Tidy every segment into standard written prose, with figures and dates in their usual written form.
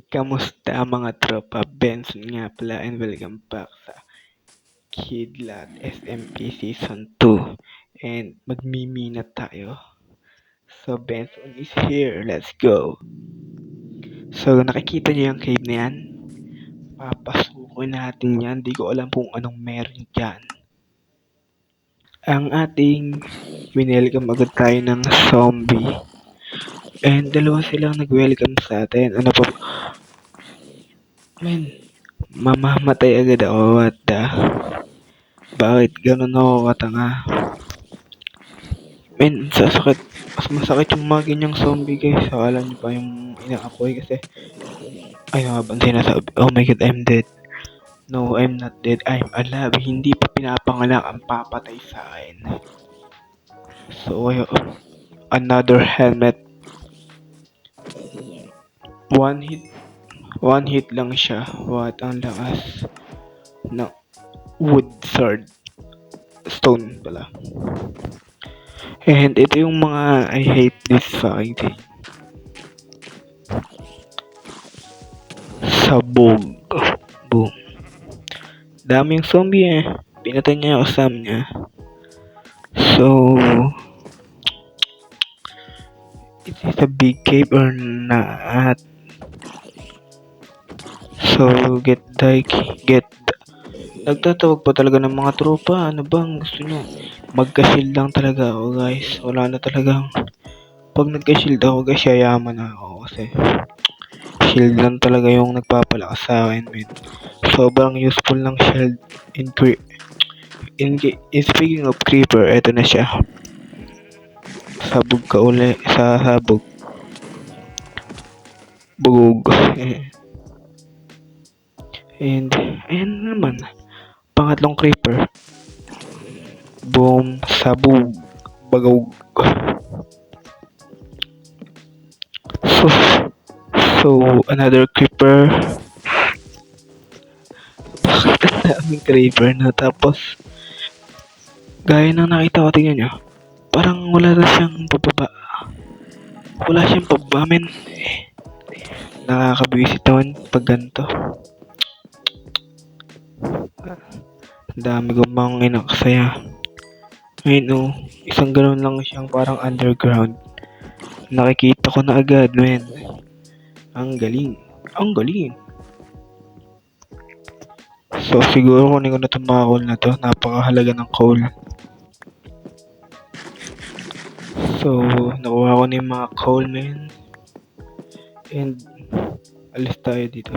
Kamusta mga tropa? Benson nga pala and welcome back sa Kidlat SMP Season 2 and magmimina tayo. So Benson is here, let's go! So nakikita niyo yung cave na yan? Papasukin natin yan, di ko alam kung anong meron dyan. Ang ating winelcome agad tayo ng zombie and dalawa silang nag-welcome sa atin. Ano pa? Men, mamamatay agad ako, what the? Bakit ganun ako katanga? Men, sasakit. Mas masakit yung mga ganyang zombie guys. Akala nyo pa yung inaapoy kasi ay nga bang sinasabi, oh my god, I'm dead. No, I'm not dead. I'm alive. Hindi pa pinapanganak ang papatay sa akin. So, another helmet. One hit lang siya. What ang lakas ng wood sword. Stone pala. And ito yung mga I hate this fucking thing. Sabog. Boom. Daming zombie eh. Pinatay niya yung kasama niya. So, is this a big cave or not? So, get. Nagtatawag pa talaga ng mga tropa. Ano bang gusto nyo? Magka-shield lang talaga ako guys. Wala na talagang. Pag nagka-shield ako guys, yayaman na ako kasi shield lang talaga yung nagpapalakas sa akin, man. Sobrang useful ng shield in speaking of creeper, eto na siya. Sabog ka uli sa sabog. Bugog. And, ayan naman. Pangatlong creeper. Boom. Sabog. Bagog. So, another creeper. Bakit ang daming creeper na tapos gaya ng nakita ko, tingnan nyo. Parang wala na siyang pababa. Wala siyang pababa, men. Nakakabisit naman pag ganito. Dami ko bang inaksaya. Ayun o, isang ganoon lang siyang parang underground. Nakikita ko na agad, men. Ang galing. So siguro kunin ko na itong mga coal na to. Napakahalaga ng coal. So nakuha ko na yung mga coal, men. And alis tayo dito.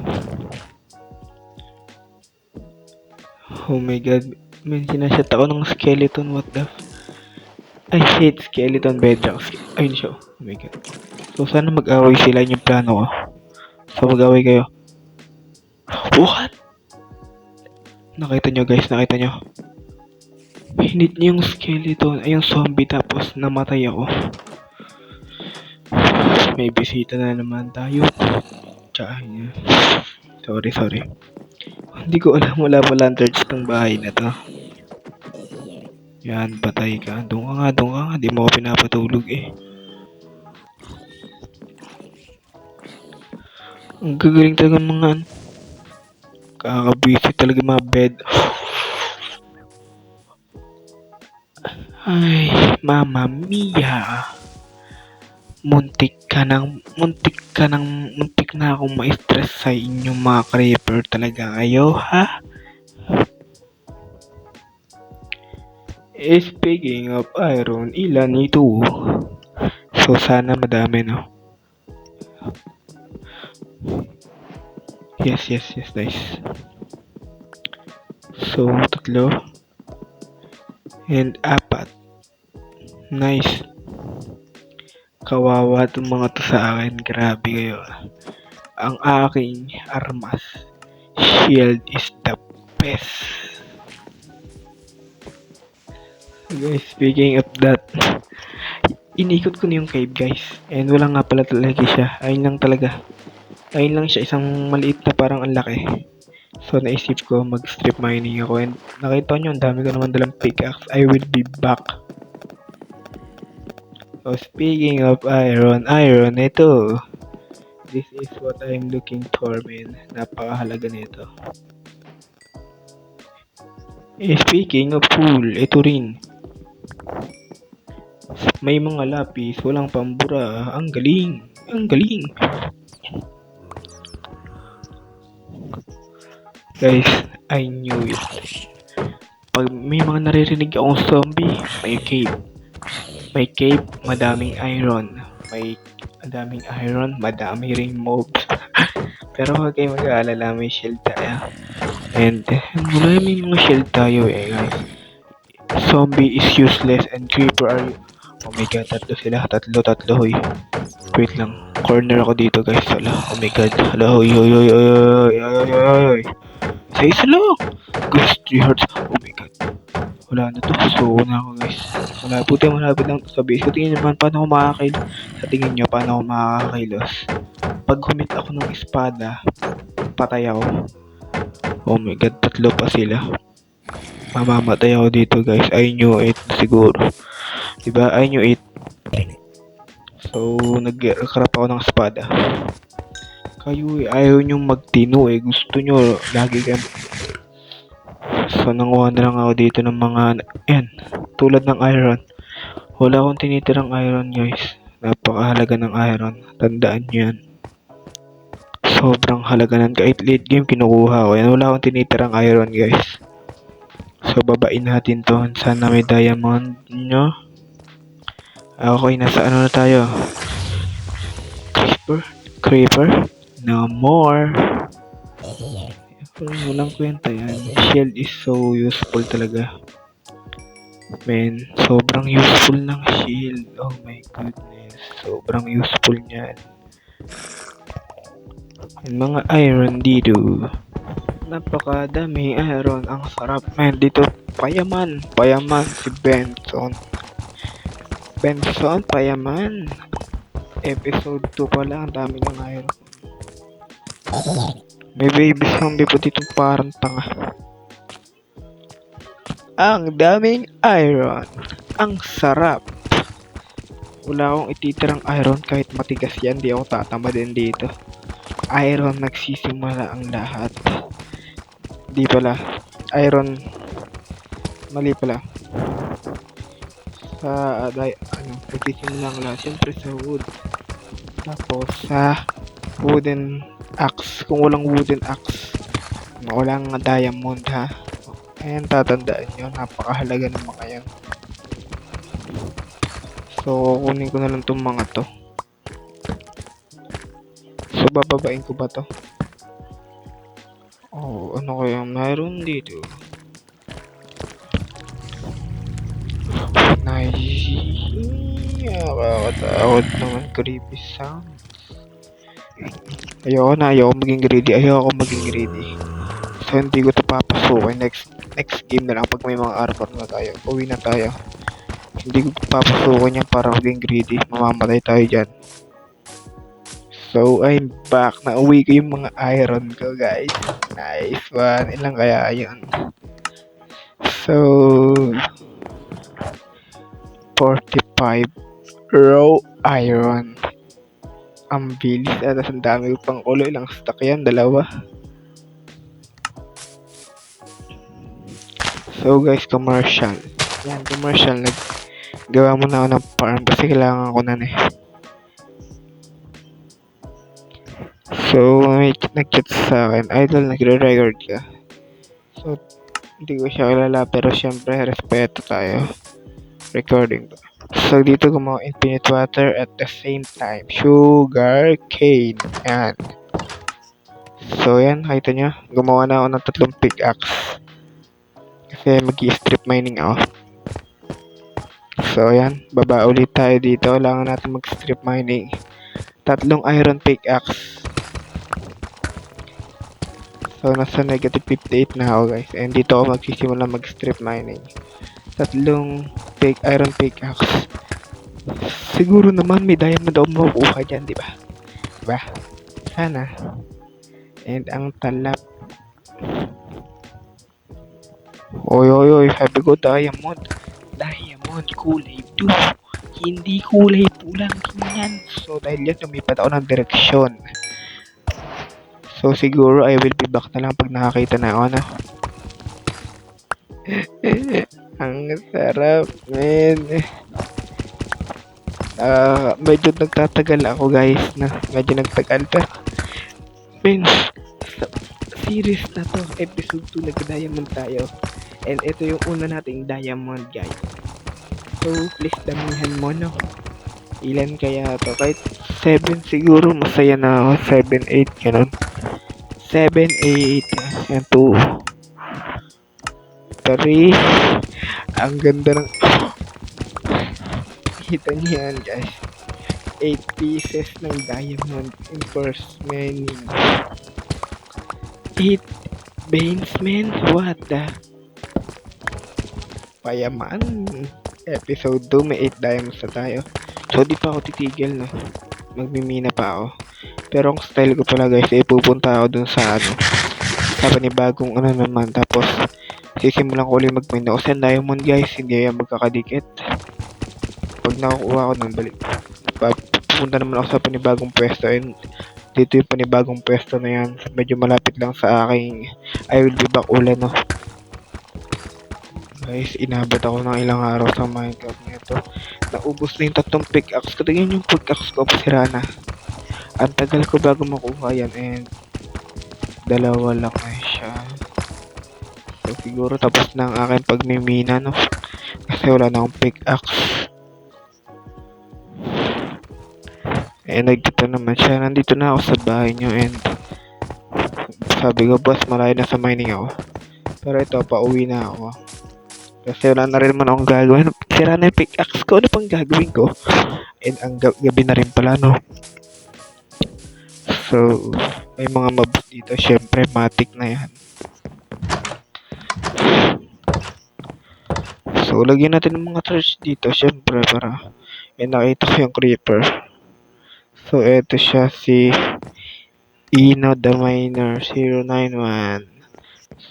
Oh my god. Men, sinashot ako ng skeleton. What the I hate skeleton bedrocks. Ayun siya. Oh my god. So sana mag-away sila, yung plano ko. So mag-away kayo. What? Nakita nyo guys, nakita nyo. Hinit niya yung skeleton, ay yung zombie, tapos namatay ako. May bisita na naman tayo. Tsahin niya. Sorry. Hindi ko alam, wala pa lanterns ng bahay na to. Yan, patay ka. Doon ka nga. Di mo ako pinapatulog eh. Ang gagaling talaga mga kakabisi talaga mga bed. Ay, mama mia. Muntik na akong ma-stress sa inyong mga creeper talaga kayo, ha? Speaking of iron, ilan ito? So sana madami, no? Yes, nice. So, 3 and 4. Nice. Kawawa itong mga to sa akin. Grabe kayo. Ang aking armas. Shield is the best. Guys, speaking of that, inikot ko na yung cave guys. And wala nga pala talaga siya. Ayun lang siya. Isang maliit na parang ang laki. So naisip ko mag-strip mining ako. And nakita nyo, ang dami ko naman dalang pickaxe. I will be back. So speaking of iron, ito. This is what I'm looking for, man. Napakahalaga nito. Speaking of pool, ito rin. May mga lapis, walang pambura. Ang galing. Ang galing. Guys, I knew it. Pag may mga naririnig akong zombie, may cave. May cave, madaming iron. May madaming iron, madami ring mobs. Pero huwag kayong mag-aalala, may shield tayo. And wala may mga shield tayo guys. Zombie is useless and creeper are... Oh my god, tatlo sila. Tatlo, hoy. Wait lang. Corner ako dito guys. Wala. Oh my god. Hala, hoy. Isa lang. Guys, 3 hearts. Oh my god. Wala na to. So na ako guys. Malapit lang sa base ko. Tingin naman paano ako makakail. Sa tingin nyo paano ako makakailos. Pag humit ako ng espada, patay ako. Oh my god, tatlo pa sila. Mamamatay ako dito guys. I knew it siguro. Diba? I knew it. So, nag-crap ako ng espada. Kayo ayaw nyo magtino Gusto nyo lagi kayo. So, nanguha na lang ako dito ng mga yan. Tulad ng iron. Wala akong tinitirang iron guys. Napakahalaga ng iron. Tandaan nyo yan. Sobrang halaga ng kahit late game kinukuha ko. Yan, wala akong tinitirang iron guys. So, babain natin to. Sana may diamond nyo. Okay, nasa ano na tayo? Creeper? No more. Walang kwenta yan. Shield is so useful talaga. Man, sobrang useful ng shield. Oh my goodness. Sobrang useful niyan. Yung mga iron dito. Napakadami iron. Ang sarap. Man, dito payaman. Payaman si Benson. Payaman. Episode 2 pala. Ang dami ng iron. May baby zombie po dito parang tanga. Ang daming iron. Ang sarap. Wala akong ititirang iron kahit matigas yan. Di ako tatama din dito. Iron nagsisimula ang lahat. Di pala. Iron. Mali pala. Sa nagsisimula ang lahat. Siyempre sa wood. Tapos sa wooden axe. Kung walang wooden axe, walang diamond ha. Ayan, tatandaan nyo. Napakahalaga ng mga yan. So, kunin ko na lang itong mga to. So, bababain ko ba to? Oh, ano kaya mayroon dito? Nice. Nakakatakot naman. Creepy sound. Ayoko maging greedy. So, hindi ko ito papasukin. Next game na lang pag may mga armor na tayo. Uwi na tayo. Hindi ko papasukin yan para maging greedy. Mamamatay tayo dyan. So, I'm back. Nauwi ko yung mga iron ko, guys. Nice one. Ilang kaya yun? So, 45 raw iron. Ang bilis. Tapos ang dami pang ulo. Ilang stack yan? 2. So guys, commercial. Yan, commercial. Naggawa muna ako ng farm kasi kailangan ko na So, may nag-chat sa akin. Idol, nagre-record ka. So, hindi ko siya kilala pero syempre, respeto tayo. Recording to. So, dito gumawa infinite water at the same time. Sugar cane. Yan. So, yan. Nakita nyo. Gumawa na ako ng 3 pickaxe. Kasi mag-strip mining ako. So, yan. Baba ulit tayo dito. Kailangan natin mag-strip mining. 3 iron pickaxe. So, nasa negative 58 na ako, guys. And dito ako magsisimula mag-strip mining. 3 iron pickaxe. Siguro naman may diamond ako makukuha dyan, di ba? Diba? Sana. And ang talap. Oy, sabi ko diamond. Diamond, kulay blue. Hindi kulay pulang yan. So, dahil yan, lumipat ako ng direksyon. So siguro I will be back na lang pag nakakita na ako na. Ang sarap, man. Medyo nagtatagal ako guys na. Medyo nagtagal pero men, sa series na to, episode 2 nag-diamond tayo. And ito yung una nating diamond guys. So please damihan mo no. Ilan kaya to? Kahit 7 siguro masaya na ako. 7, 8 ganun. 7, 8. Yan 2, 3. Ang ganda ng kita niyo yan guys. 8 pieces ng diamond in first menu. 8 veins man. What the? Payaman. Episode 2 may 8 diamonds na tayo. So di pa ako titigil no. Magmimina pa ako. Pero ang style ko pala guys ay pupunta ako dun sa ano. Sa panibagong ano naman. Tapos sisimulan ko ulit magmina. Kasi ang diamond guys hindi yan magkakadikit. Pag nakukuha ko ng balik. Pupunta naman ako sa panibagong pwesto. And dito yung panibagong pwesto na yan. Medyo malapit lang sa aking I will be back ulit no. Guys, inabot ako ng ilang araw sa Minecraft nito. Naubos na yung 3 pickaxe ko. Tingnan yung pickaxe ko, pasira na. Ang tagal ko bago makuha yan and 2 lang na siya. So siguro tapos na ang aking pagmimina no. Kasi wala na akong pickaxe. And nagkita naman siya. Nandito na ako sa bahay nyo and sabi ko, boss, malayo na sa mining ako. Pero ito, pauwi na ako. Kasi wala na rin naman akong gagawin. Sira na yung pickaxe ko. Ano pang gagawin ko? And ang gabi na rin pala, no? So, may mga mobs dito. Syempre, matic na yan. So, lagyan natin ng mga torch dito. Syempre, para nakita ko yung creeper. So, eto siya si Ino the Miner 091.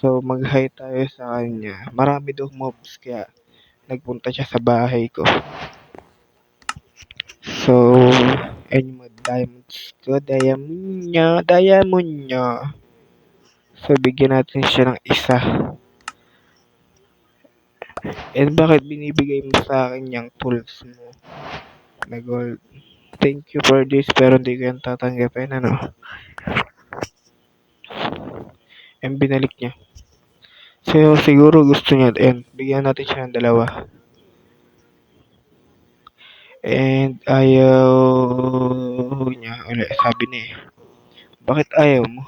So, mag-hi tayo sa kanya. Marami daw mobs kaya nagpunta siya sa bahay ko. So, ayun mga diamonds ko. Diamond niya. So, bigyan natin siya ng isa. And bakit binibigay mo sa akin yung tools mo na gold? Thank you for this pero hindi ko yan tatanggapin ano. And binalik niya. So, siguro gusto niya and bigyan natin siya ng 2. And ayaw niya ulit. Sabi niya bakit ayaw mo?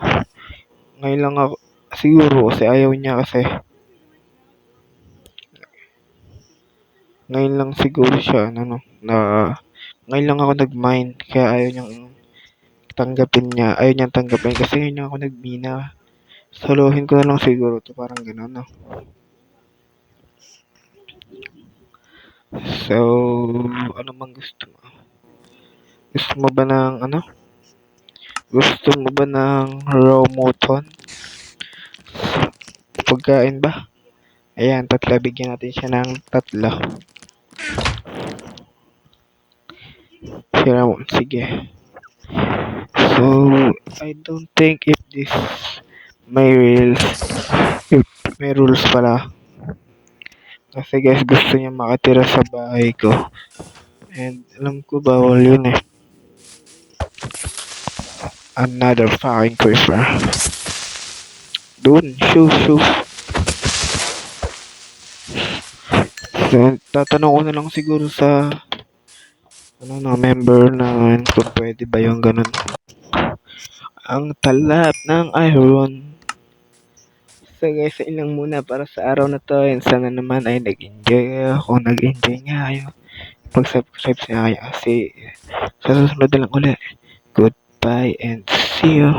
Ngayon lang ako, siguro kasi ayaw niya kasi ngayon lang siguro siya na ngayon lang ako nag-mine kaya ayaw niyang tanggapin kasi ngayon lang ako nagmina. Solohin ko na lang siguro to parang gano'n no. So, ano mang gusto mo? Gusto mo ba ng Gusto mo ba ng raw mutton? Pagkain ba? Ayan, 3. Bigyan natin siya ng 3. Sige. So, I don't think if may rules pala. Kasi guys, gusto niya makatira sa bahay ko. And alam ko bawal yun eh. Another fucking creeper. Doon, shoo. So, tatanong ko na lang siguro sa member na kung pwede ba yung ganun. Ang talap ng iron. So guys, ilang muna para sa araw na to. And sana naman ay nag-enjoy ako. Nag-enjoy nga kayo. Mag-subscribe sa kayo kasi sa susunod na lang ulit. Goodbye and see you.